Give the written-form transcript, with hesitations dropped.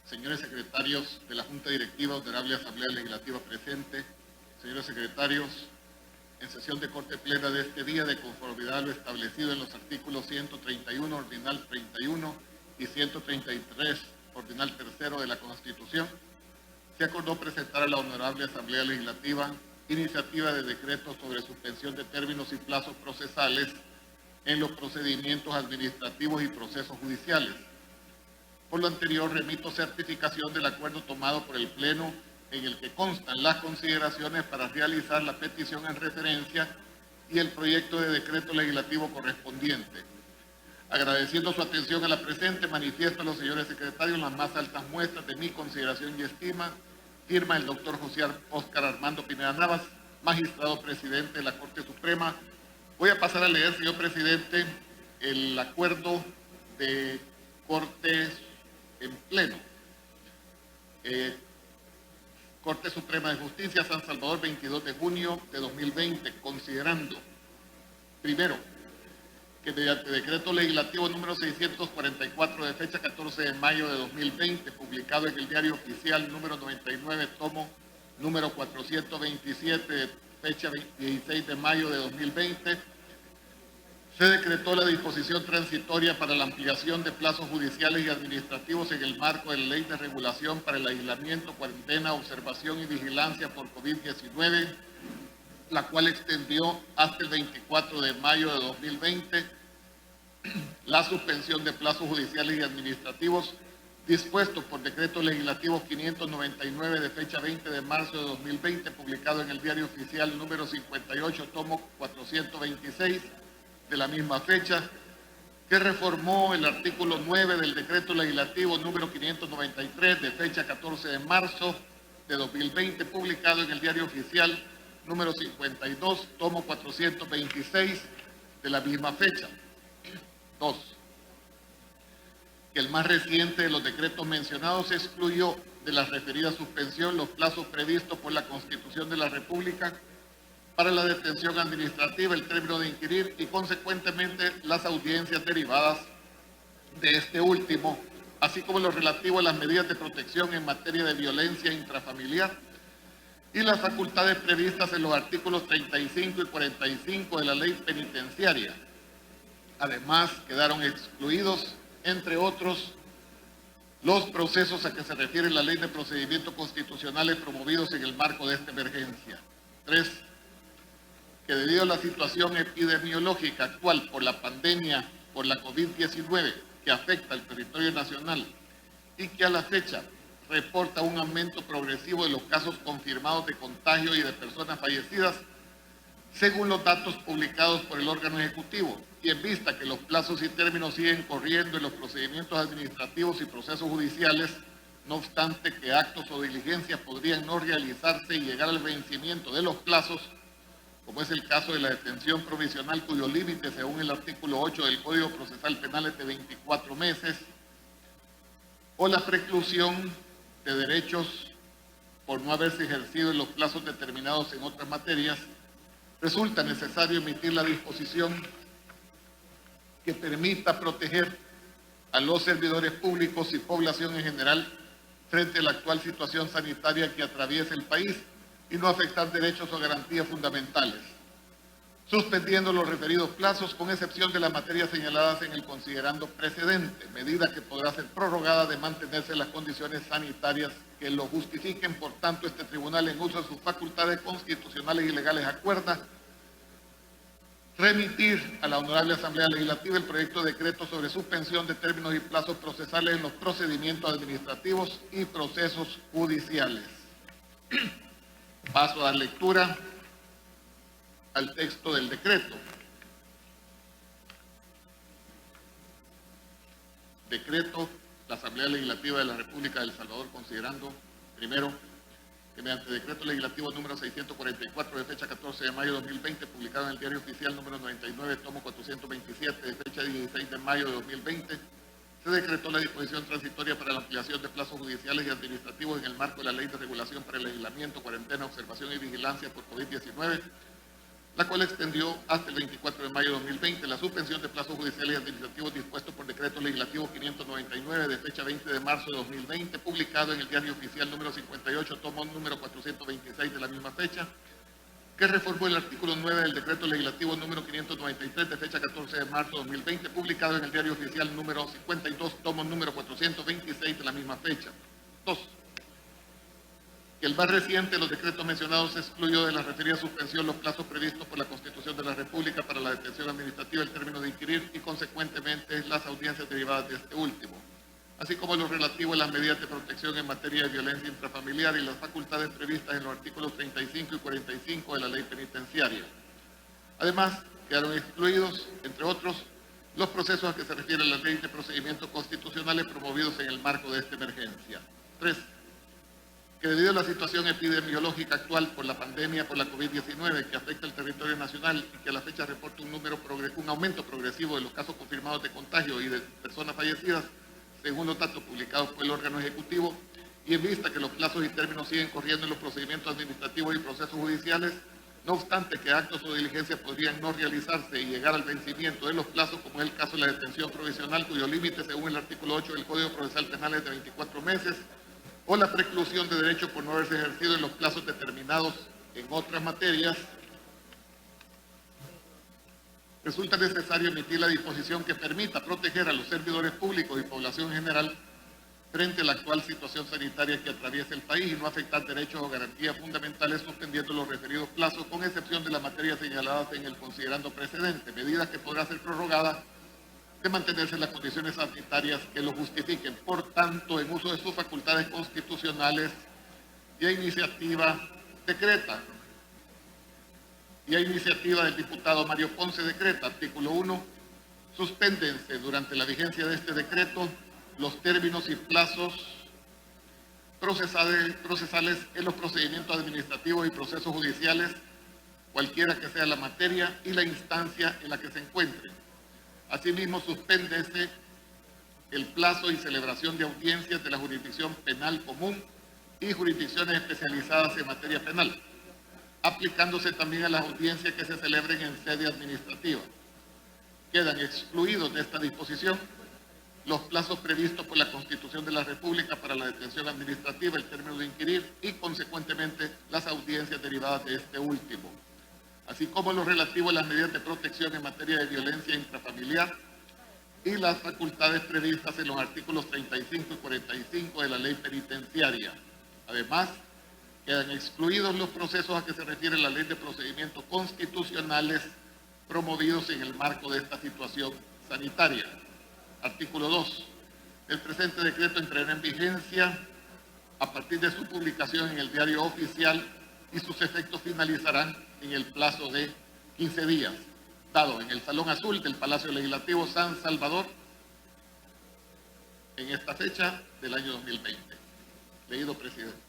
señores secretarios de la Junta Directiva, honorable Asamblea Legislativa presente, señores secretarios, en sesión de Corte Plena de este día, de conformidad a lo establecido en los artículos 131, ordinal 31 y 133, ordinal 3 de la Constitución, se acordó presentar a la honorable Asamblea Legislativa iniciativa de decreto sobre suspensión de términos y plazos procesales en los procedimientos administrativos y procesos judiciales. Por lo anterior, remito certificación del acuerdo tomado por el Pleno en el que constan las consideraciones para realizar la petición en referencia y el proyecto de decreto legislativo correspondiente. Agradeciendo su atención a la presente, manifiesto a los señores secretarios las más altas muestras de mi consideración y estima. Firma el doctor José Óscar Armando Pineda Navas, magistrado presidente de la Corte Suprema. Voy a pasar a leer, señor presidente, el acuerdo de Cortes en Pleno. Corte Suprema de Justicia, San Salvador, 22 de junio de 2020, considerando, primero, que mediante decreto legislativo número 644 de fecha 14 de mayo de 2020, publicado en el Diario Oficial número 99, tomo número 427, de fecha 16 de mayo de 2020, se decretó la disposición transitoria para la ampliación de plazos judiciales y administrativos en el marco de la Ley de Regulación para el Aislamiento, Cuarentena, Observación y Vigilancia por COVID-19, la cual extendió hasta el 24 de mayo de 2020 la suspensión de plazos judiciales y administrativos dispuesto por decreto legislativo 599 de fecha 20 de marzo de 2020, publicado en el Diario Oficial número 58, tomo 426 de la misma fecha, que reformó el artículo 9 del decreto legislativo número 593 de fecha 14 de marzo de 2020, publicado en el Diario Oficial número 52, tomo 426 de la misma fecha. 2. Que el más reciente de los decretos mencionados excluyó de la referida suspensión los plazos previstos por la Constitución de la República para la detención administrativa, el término de inquirir y consecuentemente las audiencias derivadas de este último, así como lo relativo a las medidas de protección en materia de violencia intrafamiliar y las facultades previstas en los artículos 35 y 45 de la Ley Penitenciaria. Además, quedaron excluidos, entre otros, los procesos a que se refiere la Ley de Procedimientos Constitucionales promovidos en el marco de esta emergencia. 3. Que debido a la situación epidemiológica actual por la pandemia por la COVID-19 que afecta al territorio nacional y que a la fecha reporta un aumento progresivo de los casos confirmados de contagio y de personas fallecidas, según los datos publicados por el órgano ejecutivo, y en vista que los plazos y términos siguen corriendo en los procedimientos administrativos y procesos judiciales, no obstante que actos o diligencias podrían no realizarse y llegar al vencimiento de los plazos, como es el caso de la detención provisional cuyo límite, según el artículo 8 del Código Procesal Penal, es de 24 meses, o la preclusión de derechos por no haberse ejercido en los plazos determinados en otras materias, resulta necesario emitir la disposición que permita proteger a los servidores públicos y población en general frente a la actual situación sanitaria que atraviesa el país y no afectar derechos o garantías fundamentales, suspendiendo los referidos plazos con excepción de las materias señaladas en el considerando precedente, medida que podrá ser prorrogada de mantenerse las condiciones sanitarias que lo justifiquen. Por tanto, este tribunal, en uso de sus facultades constitucionales y legales, acuerda remitir a la Honorable Asamblea Legislativa el proyecto de decreto sobre suspensión de términos y plazos procesales en los procedimientos administrativos y procesos judiciales. Paso a dar lectura al texto del decreto. Decreto, la Asamblea Legislativa de la República de El Salvador, considerando, primero, que mediante decreto legislativo número 644 de fecha 14 de mayo de 2020, publicado en el Diario Oficial número 99, tomo 427 de fecha 16 de mayo de 2020, se decretó la disposición transitoria para la ampliación de plazos judiciales y administrativos en el marco de la Ley de Regulación para el Aislamiento, Cuarentena, Observación y Vigilancia por COVID-19, la cual extendió hasta el 24 de mayo de 2020 la suspensión de plazos judiciales y administrativos dispuestos por decreto legislativo 599 de fecha 20 de marzo de 2020, publicado en el Diario Oficial número 58, tomo número 426 de la misma fecha, que reformó el artículo 9 del decreto legislativo número 593 de fecha 14 de marzo de 2020, publicado en el Diario Oficial número 52, tomo número 426 de la misma fecha. 2. Que el más reciente de los decretos mencionados excluyó de la referida suspensión los plazos previstos por la Constitución de la República para la detención administrativa, el término de inquirir y, consecuentemente, las audiencias derivadas de este último, así como lo relativo a las medidas de protección en materia de violencia intrafamiliar y las facultades previstas en los artículos 35 y 45 de la Ley Penitenciaria. Además, quedaron excluidos, entre otros, los procesos a que se refiere la Ley de Procedimientos Constitucionales promovidos en el marco de esta emergencia. 3. Que debido a la situación epidemiológica actual por la pandemia por la COVID-19 que afecta al territorio nacional y que a la fecha reporta un aumento progresivo de los casos confirmados de contagio y de personas fallecidas, según los datos publicados por el órgano ejecutivo, y en vista que los plazos y términos siguen corriendo en los procedimientos administrativos y procesos judiciales, no obstante que actos o diligencias podrían no realizarse y llegar al vencimiento de los plazos, como es el caso de la detención provisional, cuyo límite, según el artículo 8 del Código Procesal Penal, es de 24 meses, o la preclusión de derecho por no haberse ejercido en los plazos determinados en otras materias, resulta necesario emitir la disposición que permita proteger a los servidores públicos y población general frente a la actual situación sanitaria que atraviesa el país y no afectar derechos o garantías fundamentales suspendiendo los referidos plazos, con excepción de las materias señaladas en el considerando precedente, medidas que podrá ser prorrogada de mantenerse en las condiciones sanitarias que lo justifiquen. Por tanto, en uso de sus facultades constitucionales y a iniciativa decreta, y a iniciativa del diputado Mario Ponce decreta, artículo 1, suspéndense durante la vigencia de este decreto los términos y plazos procesales en los procedimientos administrativos y procesos judiciales, cualquiera que sea la materia y la instancia en la que se encuentren. Asimismo, suspéndese el plazo y celebración de audiencias de la jurisdicción penal común y jurisdicciones especializadas en materia penal, aplicándose también a las audiencias que se celebren en sede administrativa. Quedan excluidos de esta disposición los plazos previstos por la Constitución de la República para la detención administrativa, el término de inquirir y, consecuentemente, las audiencias derivadas de este último, así como lo relativo a las medidas de protección en materia de violencia intrafamiliar y las facultades previstas en los artículos 35 y 45 de la Ley Penitenciaria. Además, quedan excluidos los procesos a que se refiere la Ley de Procedimientos Constitucionales promovidos en el marco de esta situación sanitaria. Artículo 2. El presente decreto entrará en vigencia a partir de su publicación en el Diario Oficial y sus efectos finalizarán en el plazo de 15 días, dado en el Salón Azul del Palacio Legislativo San Salvador en esta fecha del año 2020. Leído, presidente.